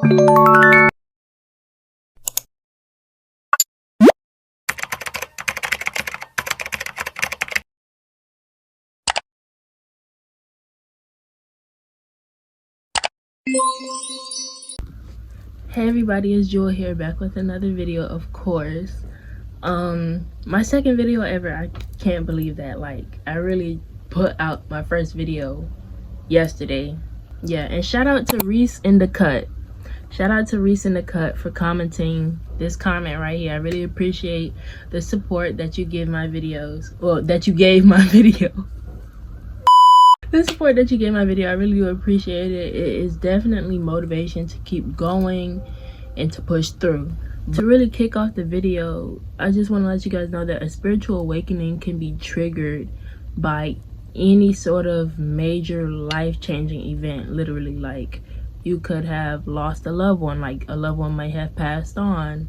Hey everybody, it's Jewel here, back with another video, of course. My second video ever. I can't believe that. Like, I really put out my first video yesterday. Yeah, and shout out to Reese in the Cut. Shout out to Reese in the Cut for commenting this comment right here. I really appreciate the support that you give my videos. Well, that you gave my video. The support that you gave my video, I really do appreciate it. It is definitely motivation to keep going and to push through. To really kick off the video, I just want to let you guys know that a spiritual awakening can be triggered by any sort of major life-changing event. Literally, like, you could have lost a loved one, like a loved one might have passed on,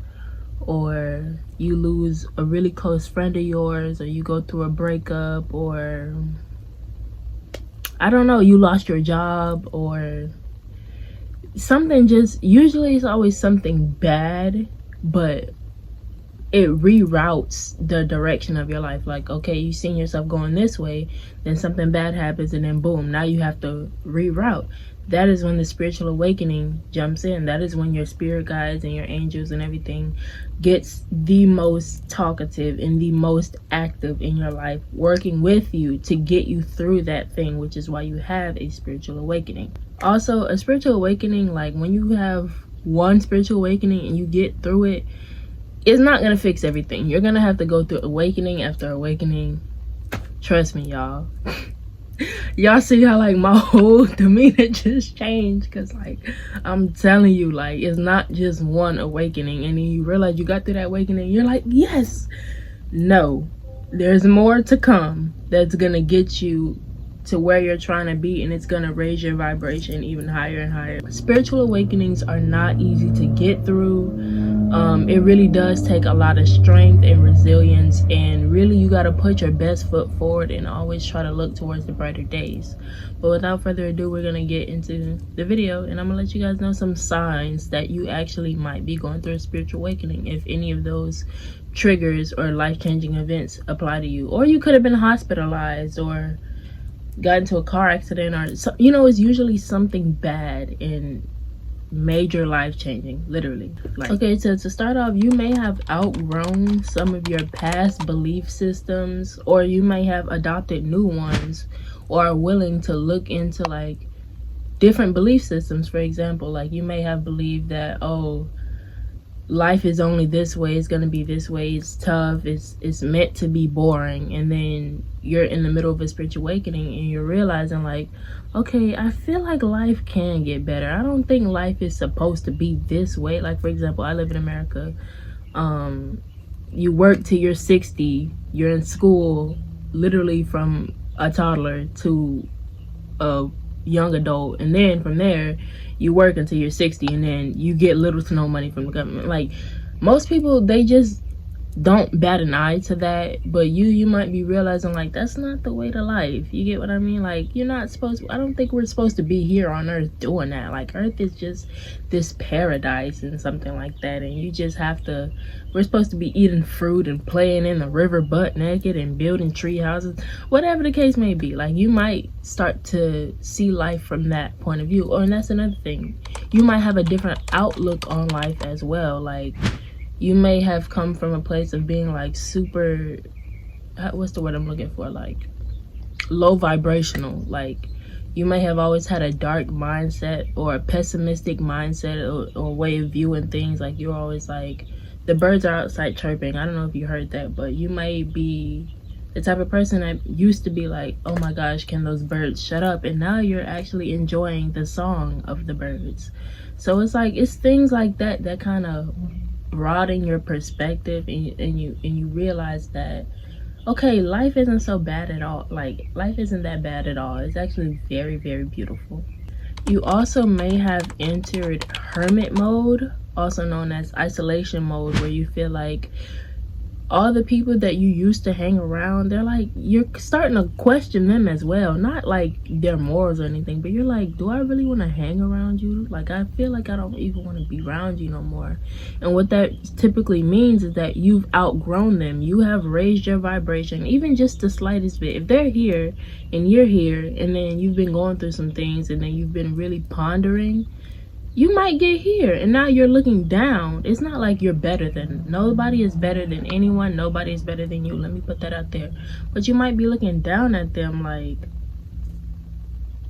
or you lose a really close friend of yours, or you go through a breakup, or I don't know, you lost your job, or something. Just usually it's always something bad, but it reroutes the direction of your life. Like, okay, you seen yourself going this way, then something bad happens, and then boom, now you have to reroute. That is when the spiritual awakening jumps in. That is when your spirit guides and your angels and everything gets the most talkative and the most active in your life, working with you to get you through that thing, which is why you have a spiritual awakening. Also, a spiritual awakening, like when you have one spiritual awakening and you get through it, it's not gonna fix everything. You're gonna have to go through awakening after awakening. Trust me, y'all. Y'all see how like my whole demeanor just changed, because like I'm telling you, like, it's not just one awakening and then you realize you got through that awakening, you're like, yes. No, there's more to come that's gonna get you to where you're trying to be, and it's gonna raise your vibration even higher and higher. Spiritual awakenings are not easy to get through. It really does take a lot of strength and resilience, and really you got to put your best foot forward and always try to look towards the brighter days. But without further ado, we're gonna get into the video, and I'm gonna let you guys know some signs that you actually might be going through a spiritual awakening, if any of those triggers or life-changing events apply to you. Or you could have been hospitalized or got into a car accident, or you know, it's usually something bad and major life-changing, literally. Like, okay, so to start off, you may have outgrown some of your past belief systems, or you may have adopted new ones, or are willing to look into like different belief systems. For example, like you may have believed that, oh, life is only this way, it's gonna be this way, it's tough, it's meant to be boring, and then you're in the middle of a spiritual awakening and you're realizing like, okay, I feel like life can get better. I don't think life is supposed to be this way. Like, for example, I live in America. You work till you're 60, you're in school literally from a toddler to a young adult, and then from there you work until you're 60, and then you get little to no money from the government. Like, most people, they just don't bat an eye to that, but you might be realizing like that's not the way to life. You get what I mean? Like, you're not supposed to, I don't think we're supposed to be here on earth doing that. Like, earth is just this paradise and something like that, and you just have to, we're supposed to be eating fruit and playing in the river butt naked and building tree houses, whatever the case may be. Like, you might start to see life from that point of view. Or, and that's another thing, you might have a different outlook on life as well. Like, you may have come from a place of being like super, what's the word I'm looking for, like low vibrational. Like, you may have always had a dark mindset or a pessimistic mindset, or way of viewing things. Like, you're always like, the birds are outside chirping. I don't know if you heard that, but you may be the type of person that used to be like, oh my gosh, can those birds shut up? And now you're actually enjoying the song of the birds. So it's like, it's things like that that kind of broaden your perspective, and you realize that, okay, life isn't so bad at all. Like, life isn't that bad at all. It's actually very, very beautiful. You also may have entered hermit mode, also known as isolation mode, where you feel like all the people that you used to hang around, they're like, you're starting to question them as well. Not like their morals or anything, but you're like, do I really want to hang around you? Like, I feel like I don't even want to be around you no more. And what that typically means is that you've outgrown them. You have raised your vibration, even just the slightest bit. If they're here and you're here, and then you've been going through some things, and then you've been really pondering, you might get here and now you're looking down. It's not like you're better than, nobody is better than anyone. Nobody is better than you. Let me put that out there. But you might be looking down at them like,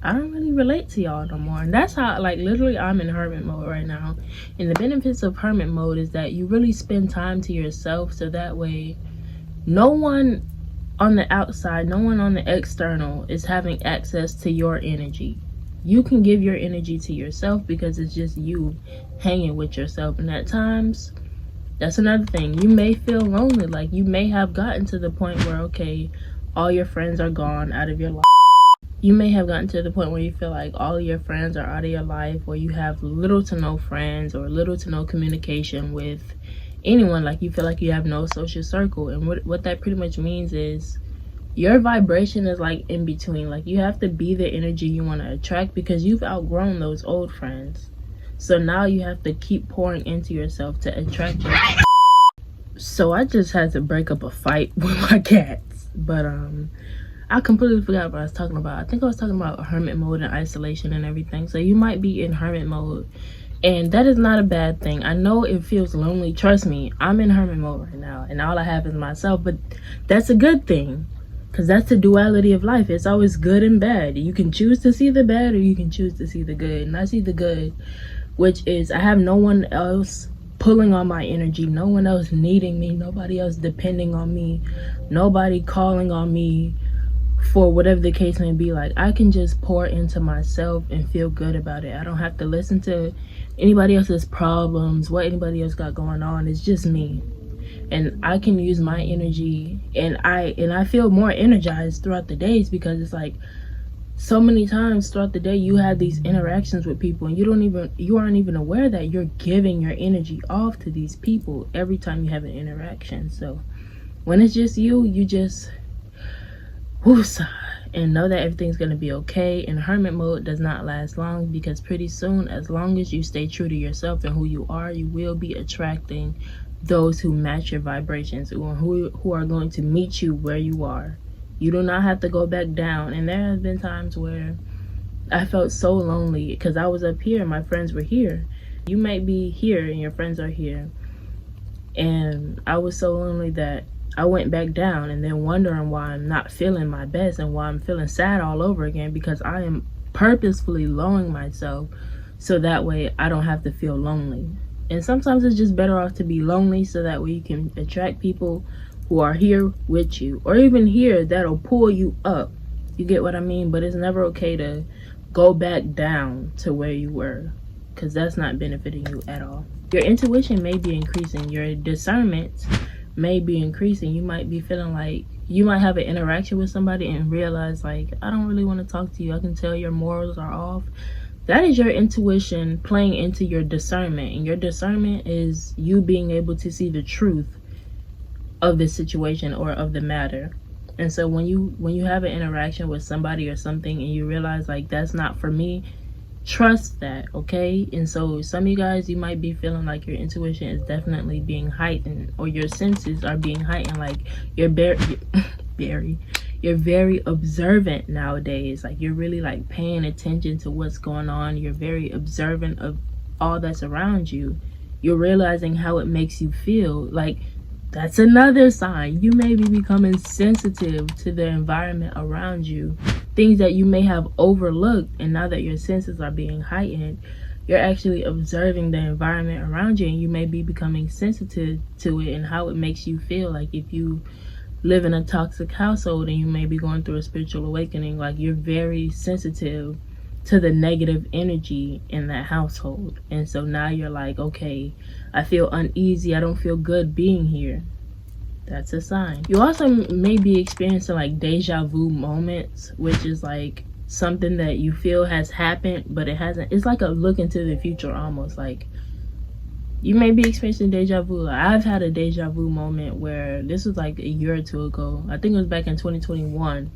I don't really relate to y'all no more. And that's how, like, literally I'm in hermit mode right now. And the benefits of hermit mode is that you really spend time to yourself, so that way no one on the outside, no one on the external is having access to your energy. You can give your energy to yourself because it's just you hanging with yourself. And at times, that's another thing. You may feel lonely. Like, you may have gotten to the point where, okay, all your friends are gone out of your life. You may have gotten to the point where you feel like all of your friends are out of your life, or you have little to no friends or little to no communication with anyone. Like, you feel like you have no social circle. And what that pretty much means is your vibration is like in between. Like, you have to be the energy you want to attract because you've outgrown those old friends. So now you have to keep pouring into yourself to attract your So I just had to break up a fight with my cats. But I completely forgot what I was talking about. I think I was talking about hermit mode and isolation and everything. So you might be in hermit mode, and that is not a bad thing. I know it feels lonely. Trust me, I'm in hermit mode right now, and all I have is myself. But that's a good thing, because that's the duality of life. It's always good and bad. You can choose to see the bad, or you can choose to see the good. And I see the good, which is I have no one else pulling on my energy, no one else needing me, nobody else depending on me, nobody calling on me for whatever the case may be. Like, I can just pour into myself and feel good about it. I don't have to listen to anybody else's problems, what anybody else got going on. It's just me. And I can use my energy, and I feel more energized throughout the days, because it's like so many times throughout the day you have these interactions with people, and you aren't even aware that you're giving your energy off to these people every time you have an interaction. So when it's just you just woosah and know that everything's going to be okay. And hermit mode does not last long, because pretty soon, as long as you stay true to yourself and who you are, you will be attracting those who match your vibrations, or who are going to meet you where you are. You do not have to go back down. And there have been times where I felt so lonely because I was up here and my friends were here. You might be here and your friends are here, and I was so lonely that I went back down, and then wondering why I'm not feeling my best and why I'm feeling sad all over again, because I am purposefully lowering myself so that way I don't have to feel lonely. And sometimes it's just better off to be lonely, so that way you can attract people who are here with you, or even here that'll pull you up. You get what I mean? But it's never okay to go back down to where you were, because that's not benefiting you at all. Your intuition may be increasing, your discernment may be increasing. You might be feeling like you might have an interaction with somebody and realize, like, I don't really want to talk to you. I can tell your morals are off. That is your intuition playing into your discernment. And your discernment is you being able to see the truth of the situation or of the matter. And so when you have an interaction with somebody or something and you realize, like, that's not for me, trust that, okay? And so some of you guys, you might be feeling like your intuition is definitely being heightened, or your senses are being heightened. Like, you're very observant nowadays. Like, you're really like paying attention to what's going on. You're very observant of all that's around you. You're realizing how it makes you feel. Like, that's another sign. You may be becoming sensitive to the environment around you, things that you may have overlooked. And now that your senses are being heightened, you're actually observing the environment around you, and you may be becoming sensitive to it and how it makes you feel. Like, if you live in a toxic household and you may be going through a spiritual awakening, like, you're very sensitive to the negative energy in that household. And so now you're like, okay, I feel uneasy, I don't feel good being here. That's a sign. You also may be experiencing like deja vu moments, which is like something that you feel has happened but it hasn't. It's like a look into the future almost. Like, You may be experiencing deja vu. I've had a deja vu moment where this was like a year or two ago. I think it was back in 2021.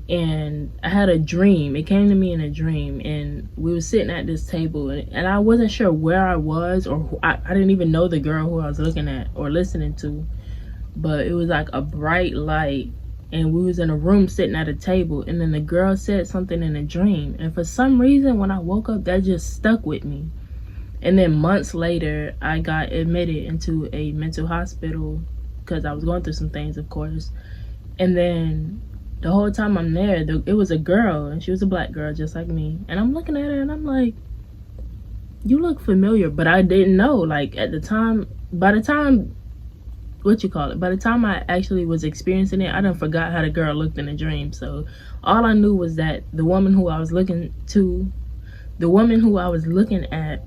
And I had a dream. It came to me in a dream, and we were sitting at this table, and I wasn't sure where I was, or I didn't even know the girl who I was looking at or listening to, but it was like a bright light, and we was in a room sitting at a table, and then the girl said something in a dream, and for some reason when I woke up, that just stuck with me. And then months later, I got admitted into a mental hospital because I was going through some things, of course. And then the whole time I'm there, it was a girl, and she was a black girl just like me. And I'm looking at her and I'm like, you look familiar. But I didn't know, like, at the time, by the time I actually was experiencing it, I done forgot how the girl looked in a dream. So all I knew was that the woman who I was looking at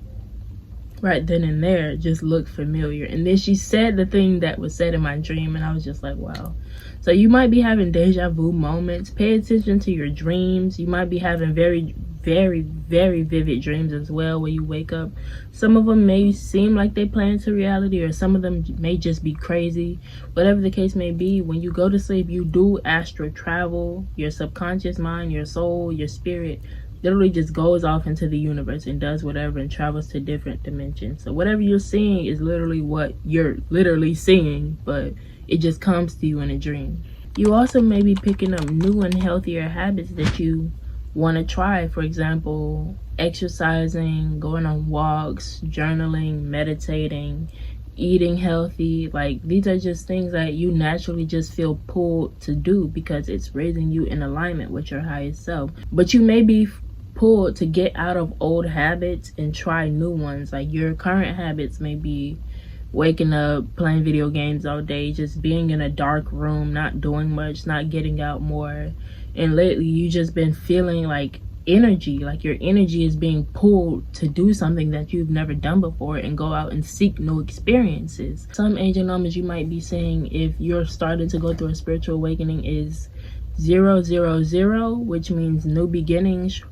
right then and there just looked familiar. And then she said the thing that was said in my dream, and I was just like, wow. So you might be having deja vu moments. Pay attention to your dreams. You might be having very, very, very vivid dreams as well where you wake up. Some of them may seem like they play into reality, or some of them may just be crazy. Whatever the case may be, when you go to sleep, you do astral travel. Your subconscious mind, your soul, your spirit literally just goes off into the universe and does whatever and travels to different dimensions. So whatever you're seeing is literally what you're literally seeing, but it just comes to you in a dream. You also may be picking up new and healthier habits that you want to try. For example, exercising, going on walks, journaling, meditating, eating healthy. Like, these are just things that you naturally just feel pulled to do because it's raising you in alignment with your highest self. But you may be pulled to get out of old habits and try new ones. Like, your current habits may be waking up, playing video games all day, just being in a dark room, not doing much, not getting out more. And lately you just been feeling like energy, like your energy is being pulled to do something that you've never done before and go out and seek new experiences. Some angel numbers you might be saying if you're starting to go through a spiritual awakening is 000, which means new beginnings,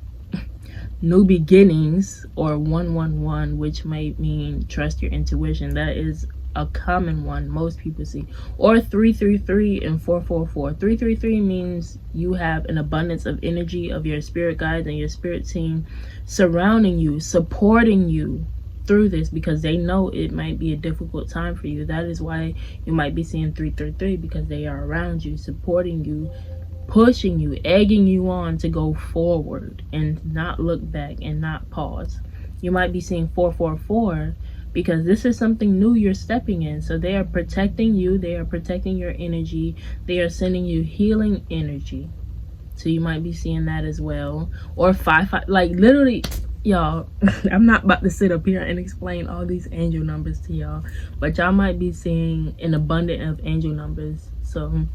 or 111, which might mean trust your intuition. That is a common one most people see. Or 333 and 444. 333 means you have an abundance of energy of your spirit guides and your spirit team surrounding you, supporting you through this, because they know it might be a difficult time for you. That is why you might be seeing 333, because they are around you, supporting you, pushing you, egging you on to go forward and not look back and not pause. You might be seeing 444 because this is something new you're stepping in. So they are protecting you, they are protecting your energy, they are sending you healing energy. So you might be seeing that as well. Or 55, like literally, y'all, I'm not about to sit up here and explain all these angel numbers to y'all, but y'all might be seeing an abundance of angel numbers. So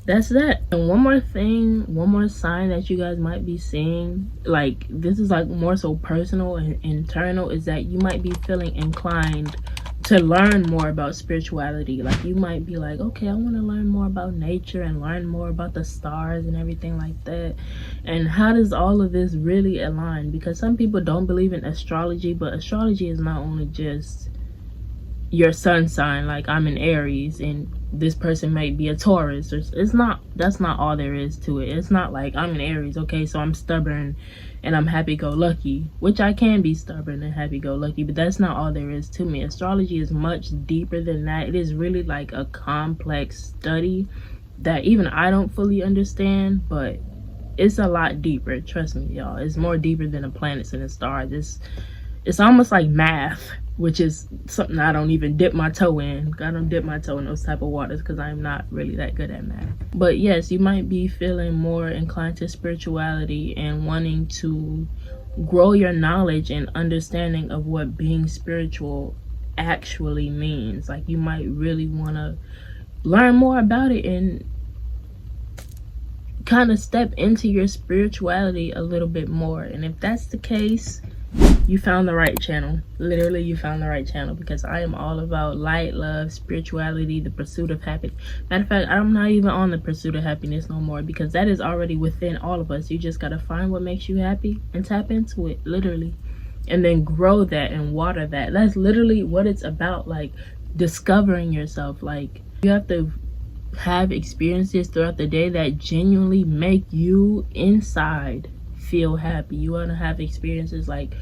that's that. And one more thing, one more sign that you guys might be seeing, like this is like more so personal and internal, is that you might be feeling inclined to learn more about spirituality. Like you might be like, okay, I want to learn more about nature and learn more about the stars and everything like that. And how does all of this really align? Because some people don't believe in astrology, but astrology is not only just your sun sign, like I'm an Aries and this person might be a Taurus, or that's not all there is to it. It's not like I'm an Aries, okay, so I'm stubborn and I'm happy-go-lucky, which I can be stubborn and happy-go-lucky, but that's not all there is to me. Astrology is much deeper than that. It is really like a complex study that even I don't fully understand, but it's a lot deeper. Trust me, y'all. It's more deeper than the planets and the stars. It's almost like math, which is something I don't even dip my toe in. I don't dip my toe in those type of waters because I'm not really that good at math. But yes, you might be feeling more inclined to spirituality and wanting to grow your knowledge and understanding of what being spiritual actually means. Like you might really want to learn more about it and kind of step into your spirituality a little bit more. And if that's the case, you found the right channel. Literally, you found the right channel, because I am all about light, love, spirituality, the pursuit of happiness. Matter of fact, I'm not even on the pursuit of happiness no more, because that is already within all of us. You just gotta find what makes you happy and tap into it. Literally, and then grow that and water that. That's literally what it's about, like discovering yourself. Like you have to have experiences throughout the day that genuinely make you inside feel happy. You want to have experiences like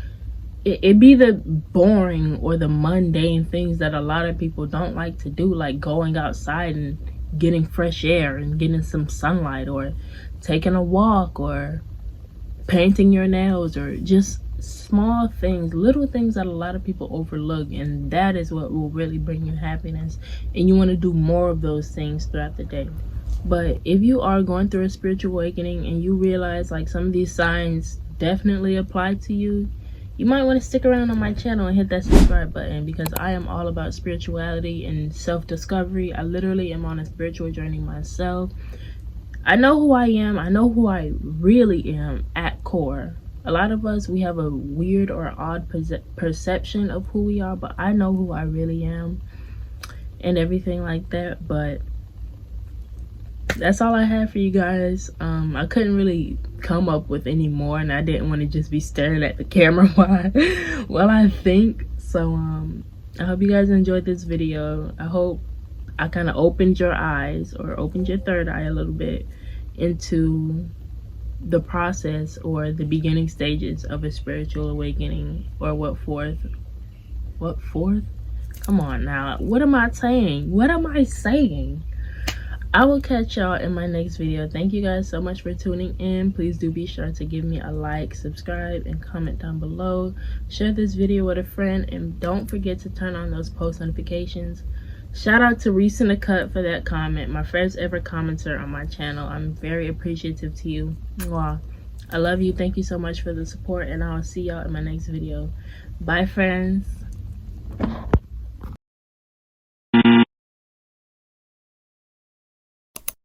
it be the boring or the mundane things that a lot of people don't like to do, like going outside and getting fresh air and getting some sunlight, or taking a walk, or painting your nails, or just small things, little things that a lot of people overlook. And that is what will really bring you happiness, and you want to do more of those things throughout the day. But if you are going through a spiritual awakening and you realize like some of these signs definitely apply to you, you might want to stick around on my channel and hit that subscribe button, because I am all about spirituality and self-discovery. I literally am on a spiritual journey myself. I know who I am. I know who I really am at core. A lot of us, we have a weird or odd perception of who we are, but I know who I really am and everything like that. But that's all I have for you guys. I couldn't really come up with any more, and I didn't want to just be staring at the camera while I think. So I hope you guys enjoyed this video. I hope I kind of opened your eyes, or opened your third eye a little bit, into the process or the beginning stages of a spiritual awakening, or what fourth? Come on now, what am I saying? I will catch y'all in my next video. Thank you guys so much for tuning in. Please do be sure to give me a like, subscribe, and comment down below. Share this video with a friend, and don't forget to turn on those post notifications. Shout out to Recent Cut for that comment, my first ever commenter on my channel. I'm very appreciative to you. Mwah. I love you. Thank you so much for the support, and I'll see y'all in my next video. Bye, friends.